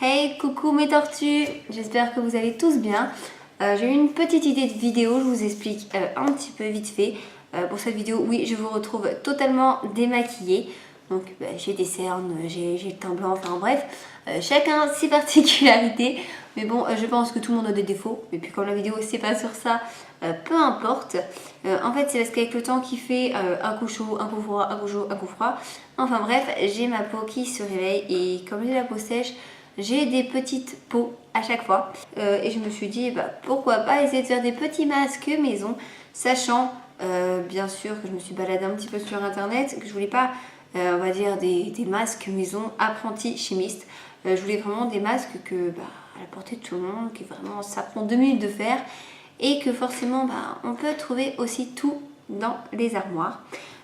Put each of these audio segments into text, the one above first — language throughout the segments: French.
Hey, coucou mes tortues, j'espère que vous allez tous bien. J'ai eu une petite idée de vidéo, je vous explique un petit peu vite fait. Pour cette vidéo, oui, je vous retrouve totalement démaquillée. Donc j'ai des cernes, j'ai le teint blanc, enfin bref, chacun ses particularités. Mais bon, je pense que tout le monde a des défauts. Et puis comme la vidéo c'est pas sur ça, peu importe. En fait, c'est parce qu'avec le temps qui fait un coup chaud, un coup froid, un coup chaud, un coup froid. Enfin bref, j'ai ma peau qui se réveille et comme j'ai la peau sèche, j'ai des petites peaux à chaque fois. Et je me suis dit, bah, pourquoi pas essayer de faire des petits masques maison, sachant bien sûr que je me suis baladée un petit peu sur internet, que je voulais pas, on va dire, des masques maison apprentis chimistes. Je voulais vraiment des masques que, bah, à la portée de tout le monde, qui vraiment ça prend 2 minutes de faire et que forcément bah, on peut trouver aussi tout dans les armoires.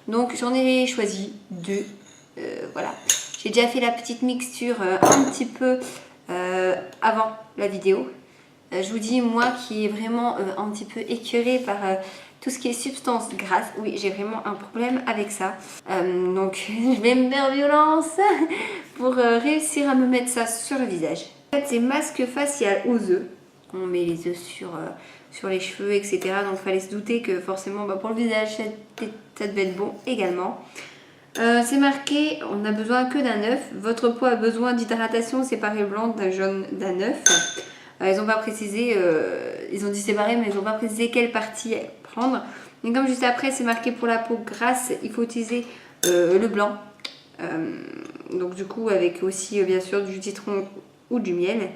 Donc j'en ai choisi deux. Voilà. J'ai déjà fait la petite mixture un petit peu avant la vidéo. Je vous dis, moi qui est vraiment un petit peu écœurée par tout ce qui est substance grasse, oui, j'ai vraiment un problème avec ça. Donc je vais me faire violence pour réussir à me mettre ça sur le visage. En fait, c'est masque facial aux œufs. On met les œufs sur les cheveux, etc. Donc il fallait se douter que forcément bah, pour le visage, ça devait être bon également. C'est marqué, on n'a besoin que d'un œuf. Votre peau a besoin d'hydratation séparée blanc d'un jaune d'un œuf. Ils n'ont pas précisé, ils ont dit séparer, mais ils n'ont pas précisé quelle partie prendre. Et comme juste après, c'est marqué pour la peau grasse, il faut utiliser le blanc. Donc du coup, avec aussi bien sûr du citron ou du miel.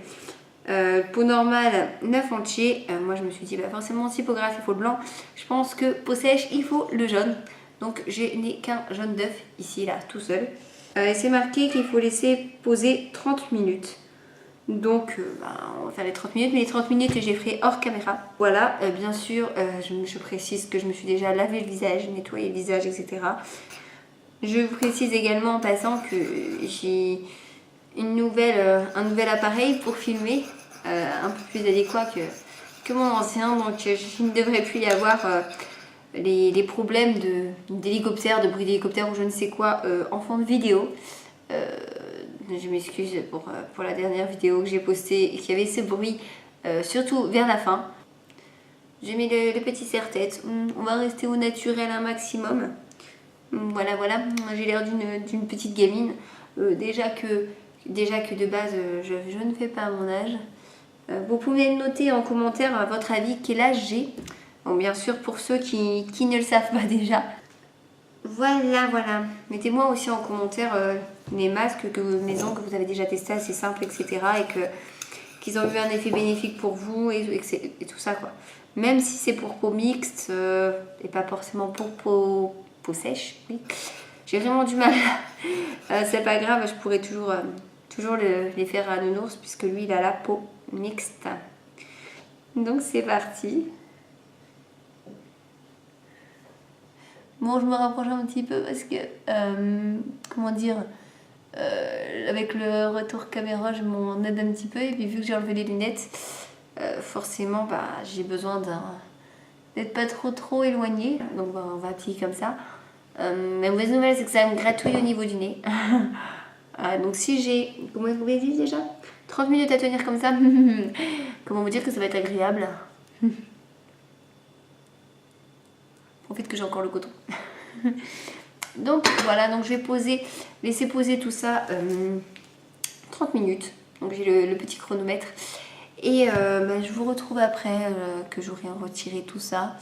Peau normale, 9 entiers. Moi, je me suis dit, bah, forcément, si peau grasse, il faut le blanc. Je pense que peau sèche, il faut le jaune. Donc je n'ai qu'un jaune d'œuf ici, là, tout seul. Et c'est marqué qu'il faut laisser poser 30 minutes. Donc bah, on va faire les 30 minutes, mais les 30 minutes j'ai fait hors caméra. Voilà, bien sûr, je précise que je me suis déjà lavé le visage, nettoyé le visage, etc. Je vous précise également en passant que j'ai un nouvel appareil pour filmer, un peu plus adéquat que mon ancien. Donc il ne devrait plus y avoir les problèmes d'hélicoptère, de bruit d'hélicoptère ou je ne sais quoi en fond de vidéo. Je m'excuse pour la dernière vidéo que j'ai postée et qu'il y avait ce bruit, surtout vers la fin. J'ai mis le petit serre-tête. On va rester au naturel un maximum. Voilà, voilà. J'ai l'air d'une petite gamine. Déjà que de base, je ne fais pas mon âge. Vous pouvez noter en commentaire à votre avis quel âge j'ai. Bon, bien sûr, pour ceux qui ne le savent pas déjà. Voilà, voilà. Mettez-moi aussi en commentaire les masques maison que vous avez déjà testés, assez simples, etc. Et qu'ils ont eu un effet bénéfique pour vous et tout ça, quoi. Même si c'est pour peau mixte et pas forcément pour peau sèche, oui. J'ai vraiment du mal. C'est pas grave, je pourrais toujours les faire à nounours puisque lui, il a la peau mixte. Donc c'est parti. Bon, je me rapproche un petit peu parce que, comment dire, avec le retour caméra, je m'en aide un petit peu. Et puis, vu que j'ai enlevé les lunettes, forcément, bah, j'ai besoin d'être pas trop éloignée. Donc, bah, on va appliquer comme ça. La mauvaise nouvelle, c'est que ça me gratouille au niveau du nez. Donc, si j'ai, comment vous l'avez dit déjà 30 minutes à tenir comme ça, comment vous dire que ça va être agréable. Profite que j'ai encore le coton. Donc voilà, donc je vais laisser poser tout ça 30 minutes. Donc j'ai le petit chronomètre. Et bah, je vous retrouve après que j'aurai retiré tout ça.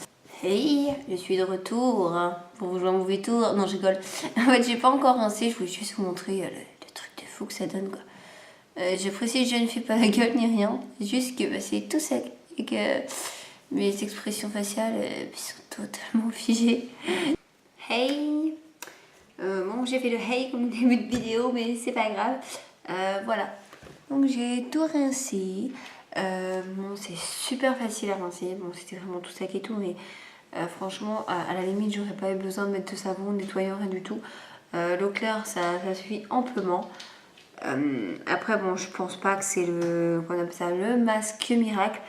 Hey, je suis de retour pour vous jouer un mauvais tour. Non, je rigole. En fait, j'ai pas encore rincé, je voulais juste vous montrer le truc de fou que ça donne, quoi. Je précise, je ne fais pas la gueule ni rien. C'est juste que bah, c'est tout sec et que mes expressions faciales sont totalement figées. Hey! Bon, j'ai fait le hey comme début de vidéo, mais c'est pas grave. Voilà. Donc j'ai tout rincé. Bon, c'est super facile à rincer. Bon, c'était vraiment tout sec et tout, mais franchement, à la limite, j'aurais pas eu besoin de mettre de savon, nettoyant, rien du tout. L'eau claire, ça suffit amplement. Après, bon, je pense pas que c'est qu'on appelle ça, le masque miracle.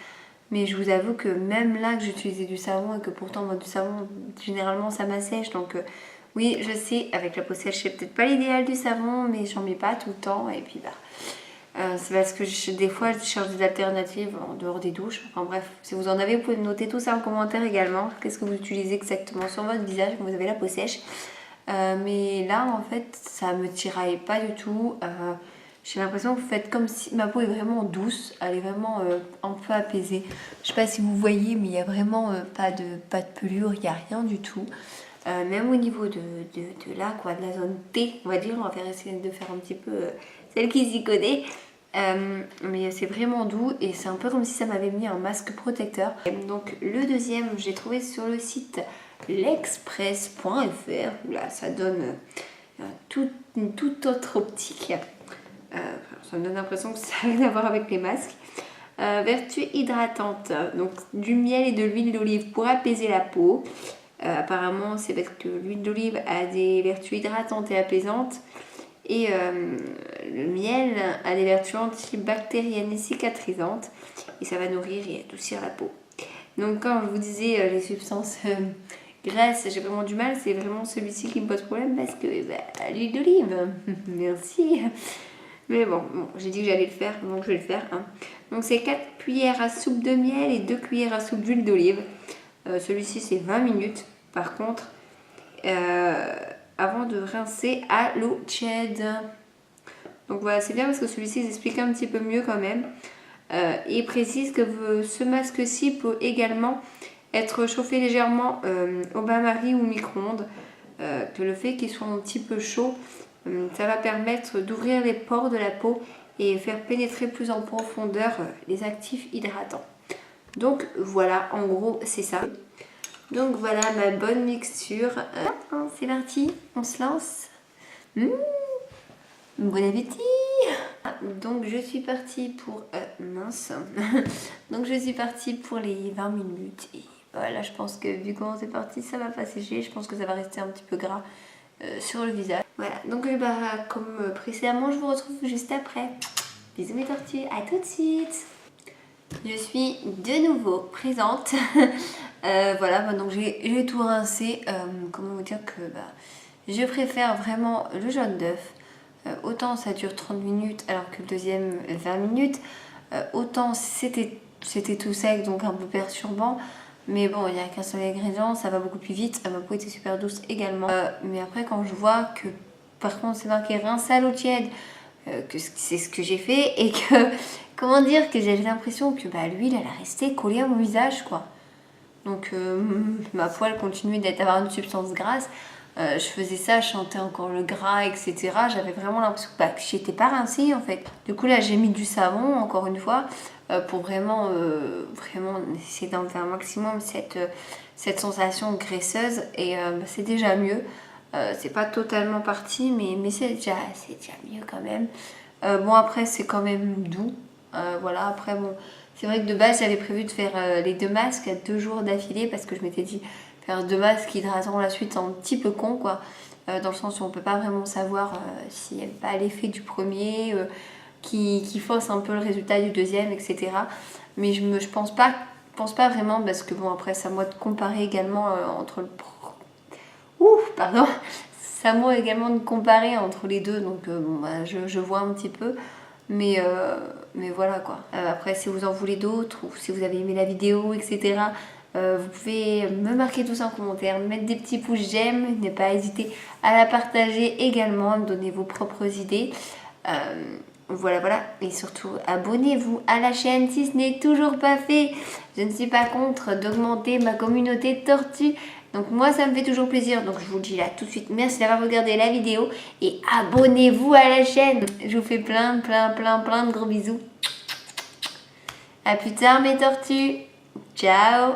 Mais je vous avoue que même là que j'utilisais du savon et que pourtant moi du savon généralement ça m'assèche, donc oui je sais avec la peau sèche c'est peut-être pas l'idéal du savon mais j'en mets pas tout le temps et puis bah C'est parce que des fois je cherche des alternatives en dehors des douches. Enfin bref, si vous en avez, vous pouvez noter tout ça en commentaire également. Qu'est-ce que vous utilisez exactement sur votre visage quand vous avez la peau sèche. Mais là en fait ça me tiraille pas du tout. J'ai l'impression que vous faites comme si ma peau est vraiment douce, elle est vraiment un peu apaisée. Je sais pas si vous voyez, mais il n'y a vraiment pas de pelure, il n'y a rien du tout. Même au niveau de là, quoi, de la zone T, on va dire, on va essayer de faire un petit peu celle qui s'y connaît. Mais c'est vraiment doux et c'est un peu comme si ça m'avait mis un masque protecteur. Donc le deuxième, j'ai trouvé sur le site l'express.fr. Là, ça donne une toute autre optique. Ça me donne l'impression que ça n'a rien à voir avec les masques. Vertus hydratantes, donc du miel et de l'huile d'olive pour apaiser la peau. Apparemment, c'est parce que l'huile d'olive a des vertus hydratantes et apaisantes. Et le miel a des vertus antibactériennes et cicatrisantes. Et ça va nourrir et adoucir la peau. Donc quand je vous disais les substances graisses, j'ai vraiment du mal. C'est vraiment celui-ci qui me pose problème parce que l'huile d'olive. Merci. Mais bon, j'ai dit que j'allais le faire, donc je vais le faire. Hein. Donc c'est 4 cuillères à soupe de miel et 2 cuillères à soupe d'huile d'olive. Celui-ci c'est 20 minutes. Par contre, avant de rincer à l'eau tiède. Donc voilà, c'est bien parce que celui-ci explique un petit peu mieux quand même. Il précise que ce masque-ci peut également être chauffé légèrement au bain-marie ou micro-ondes. Que le fait qu'il soit un petit peu chaud, ça va permettre d'ouvrir les pores de la peau et faire pénétrer plus en profondeur les actifs hydratants. Donc voilà, en gros c'est ça. Donc voilà ma bonne mixture. C'est parti, on se lance. Bon appétit. Donc je suis partie pour mince. Donc je suis partie pour les 20 minutes et voilà, je pense que vu comment c'est parti, ça va pas sécher. Je pense que ça va rester un petit peu gras sur le visage. Voilà, donc comme précédemment, je vous retrouve juste après. Bisous mes tortues, à tout de suite. Je suis de nouveau présente. Voilà, donc j'ai tout rincé. Comment vous dire que je préfère vraiment le jaune d'œuf. Autant ça dure 30 minutes alors que le deuxième 20 minutes. Autant c'était tout sec, donc un peu perturbant. Mais bon, il n'y a qu'un seul ingrédient, ça va beaucoup plus vite. Ma peau était super douce également. Mais après, quand je vois que par contre c'est marqué rince à l'eau tiède, que c'est ce que j'ai fait et que, comment dire, que j'avais l'impression que l'huile elle a resté collée à mon visage quoi. Donc ma poêle continuait d'avoir une substance grasse. Je faisais ça, je sentais encore le gras, etc. J'avais vraiment l'impression que j'étais pas rincée en fait. Du coup là j'ai mis du savon encore une fois pour vraiment essayer d'en faire un maximum cette sensation graisseuse et c'est déjà mieux. C'est pas totalement parti mais c'est déjà mieux quand même. Bon après c'est quand même doux. Voilà, après bon, c'est vrai que de base j'avais prévu de faire les 2 masques à 2 jours d'affilée parce que je m'étais dit faire 2 masques hydratants la suite c'est un petit peu con quoi, dans le sens où on peut pas vraiment savoir s'il n'y a pas l'effet du premier qui fausse un peu le résultat du deuxième, etc. Mais je pense pas vraiment parce que bon après c'est à moi de comparer également entre c'est à moi également de comparer entre les deux donc je vois un petit peu. Mais voilà quoi. Après si vous en voulez d'autres ou si vous avez aimé la vidéo, etc. Vous pouvez me marquer tout ça en commentaire, me mettre des petits pouces j'aime, ne pas hésiter à la partager également, à me donner vos propres idées. Voilà. Et surtout, abonnez-vous à la chaîne si ce n'est toujours pas fait. Je ne suis pas contre d'augmenter ma communauté tortue. Donc moi, ça me fait toujours plaisir. Donc je vous le dis là tout de suite, merci d'avoir regardé la vidéo. Et abonnez-vous à la chaîne. Je vous fais plein de gros bisous. A plus tard mes tortues. Ciao.